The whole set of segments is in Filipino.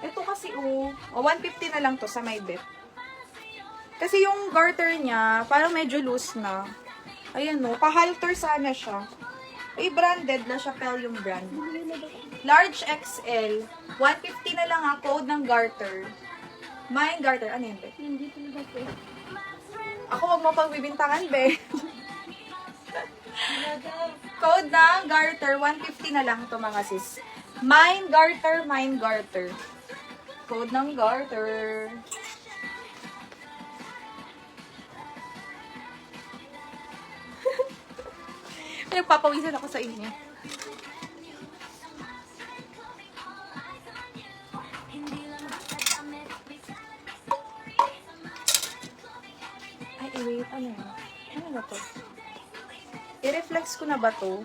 Ito kasi oh, 150 na lang to sa may bet. Kasi yung garter niya, parang medyo loose na. Ayan no, pa-halter sana siya. Ay, branded na siya, Pel yung brand. Large XL, 150 na lang ang code ng garter. May garter, ano yun, be? Hindi talaga po. Ako, wag mo pang bibintangan, be. Code ng garter, 150 na lang to mga sis. Mine garter, mine garter. Code ng garter. Nagpapawisan ako sa inyo. Ay, wait, ano yun? Ano na to? I-reflex ko na ba to?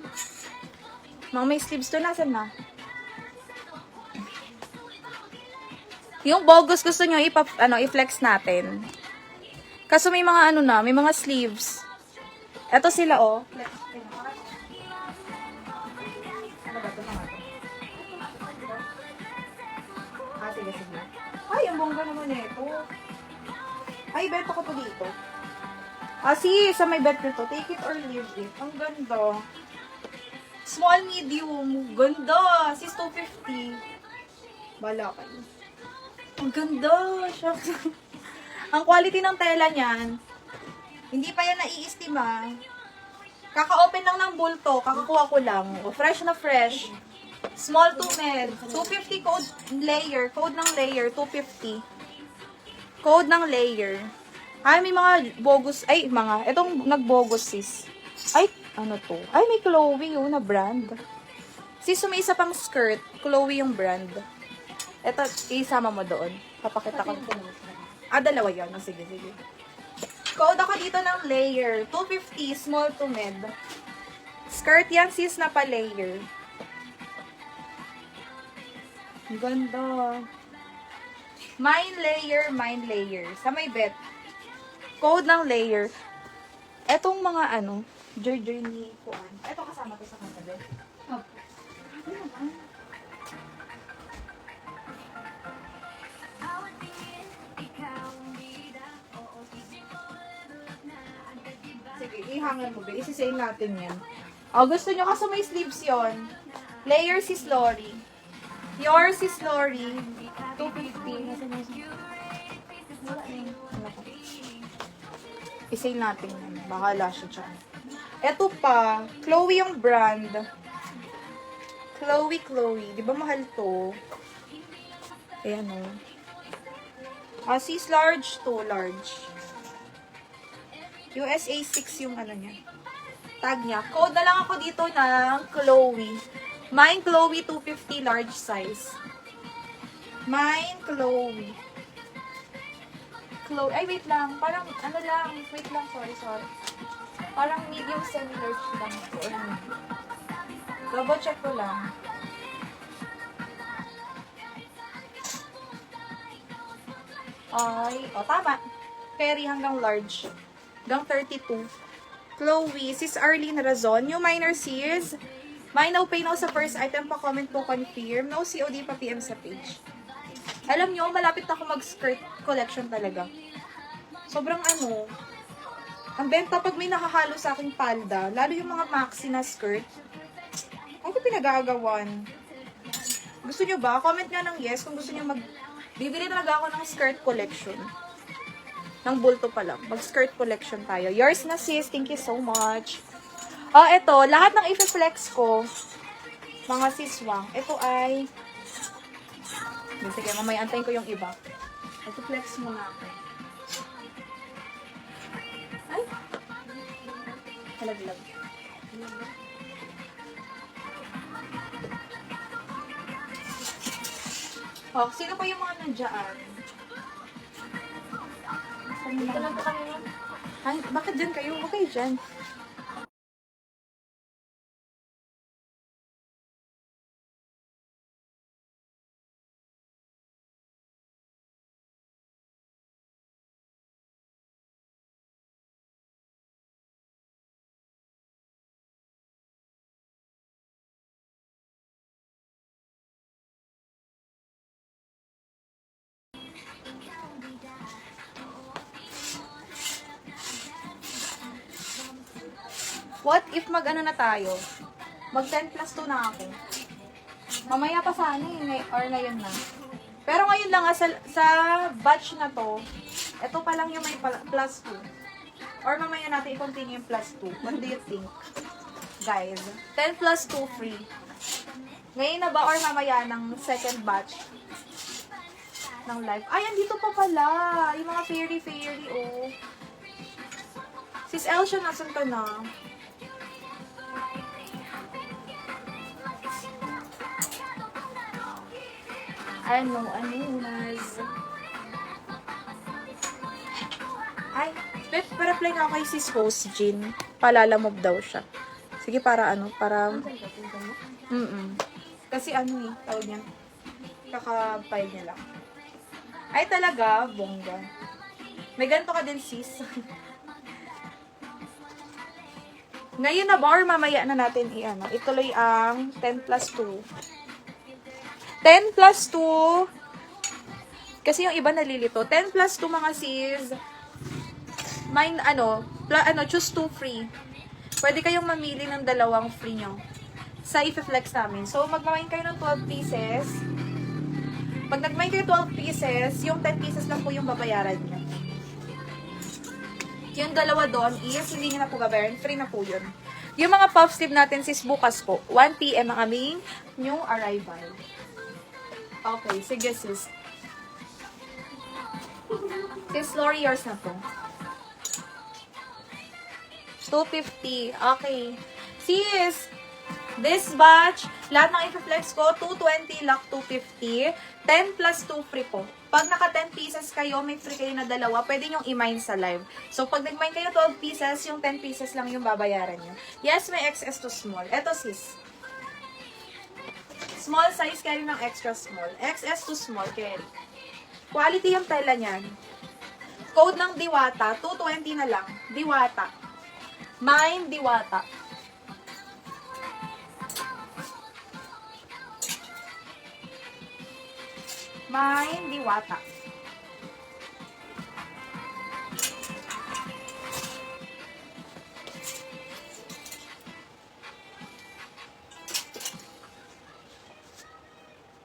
Mga may sleeves to, nasan na? Yung bogus gusto nyo i-flex natin. Kaso may mga ano na, may mga sleeves. Eto sila, oh. Flex. Ano ba ito? Ah, sige, sige. Ay, ang bongga naman ito. Ay, beto ko to dito. Ah, sige, sa may bet nito. Take it or leave it. Ang ganda. Small, medium. Ganda. Sis, 250. Bala kayo. Ang ganda. Shucks. Ang quality ng tela niyan, hindi pa yan naiistima. Kaka-open lang ng bulto. Kakakuha ko lang. O, fresh na fresh. Small to med. 250 code layer. Code ng layer. 250. Code ng layer. Ay, may mga bogus. Ay, mga. Itong nagbogus, sis. Ay, ano to? Ay, may Chloe yun na brand. Sis, may isa pang skirt. Chloe yung brand. Ito, isama mo doon. Papakita ko. Ah, dalawa yun. Oh, sige, sige. Code ako dito ng layer. 250, small to mid. Skirt yan, sis, na pa-layer. Ganda. Mine layer, mine layer. Sa may bet. Code ng layer. Etong mga ano, journey kuan. Eto kasama to sa kanta, bet. Sige, ihangan mo, be. Isi-sale natin yan. Oh, gusto nyo kasi may sleeves yon. Layer si Lori. Yours is Lori. 250. I-sale natin yan. Bahala siya dyan. Eto pa. Chloe yung brand. Chloe. Di ba mahal to? Ayan o. Sis large to large. USA 6 yung ano niya. Tag niya. Code na lang ako dito ng Chloe. Mine Chloe 250 large size. Mine Chloe. Ay, wait lang. Parang, ano lang. Wait lang. Sorry. Parang medium semi-large lang ito. Double check ko lang. Ay, tama. Carry hanggang large. Hanggang 32. Chloe, sis Arlene Razon. New minor sis. May no pay now sa first item pa comment po confirm. No COD pa PM sa page. Alam nyo, malapit ako mag-skirt collection talaga. Sobrang ano, ang benta pag may nakahalo sa aking palda, lalo yung mga maxi na skirt, ano pinag-aagawan? Gusto nyo ba? Comment nga ng yes kung gusto nyo bibili talaga ako ng skirt collection. Ng bulto pa lang. Mag-skirt collection tayo. Yours na sis. Thank you so much. Oh, ito. Lahat ng i-flex ko, mga siswang, ito ay sige, mamaya antayin ko yung iba. Ito flex muna ako. Ay! Halaglag. Oh, sino pa yung mga nandiyan? Dito lang kami. Ay, bakit dyan kayo? Okay, dyan. What if mag-ano na tayo? Mag 10 plus 2 na ako. Mamaya pa sana or ngayon na. Pero ngayon lang sa batch na to, ito pa lang yung may plus 2. Or mamaya natin i-continue yung plus 2. What do you think? Guys, 10 plus 2 free. Ngayon na ba or mamaya ng second batch ng live? Ay, andito pa pala. Yung mga fairy, oh. Sis Elsia, nasan ka na? Ano, Nas? Ay, reply na ako kay sis host, Jean. Palalamove daw siya. Sige, para Kasi tawag niya. Kaka-file niya lang. Ay, talaga, bongga. May ganito ka din, sis. Ngayon na ba, or mamaya na natin ituloy ang 10 plus 2. 10 plus 2, kasi yung iba nalilito. 10 plus 2 mga sis, mine, choose 2 free. Pwede kayong mamili ng dalawang free nyo sa i-flex namin. So, mag-mine kayo ng 12 pieces. Pag nag-mine kayo 12 pieces, yung 10 pieces lang po yung babayaran nyo. Yung dalawa doon is, hindi nyo na po babayaran. Free na po yun. Yung mga puff sleeve natin sis, bukas po. 1 PM ang aming new arrival. Okay, sige sis. Sis Lori, yours na po. 250. Okay. Sis, this batch, lahat ng i-flex ko, 220, lock 250. 10 plus 2 free po. Pag naka 10 pieces kayo, may free kayo na dalawa, pwede nyong i-mine sa live. So, pag nag-mine kayo 12 pieces, yung 10 pieces lang yung babayaran nyo. Yes, may XS to small. Eto sis. Small size, carry ng extra small. XS to small, carry. Quality yung tela niyan. Code ng Diwata, 220 na lang. Diwata. Mine, Diwata. Mine, Diwata.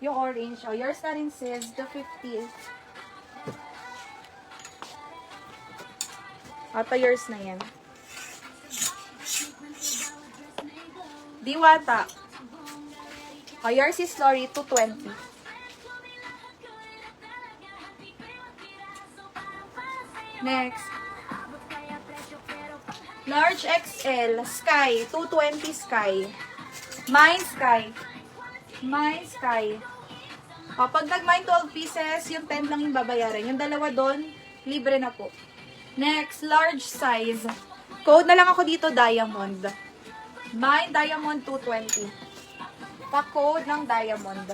Yung orange. Oh, yours na rin sis. The 50. Ata yours na yan. Diwata. Oh, yours is Lori, 220. Next. Large XL. Sky. 220 Sky. Mine Sky. Mine Sky. O, pag nag-mine 12 pieces, yung 10 lang yung babayaran. Yung dalawa doon, libre na po. Next, large size. Code na lang ako dito, Diamond. Mine Diamond 220. Pa-code ng Diamond.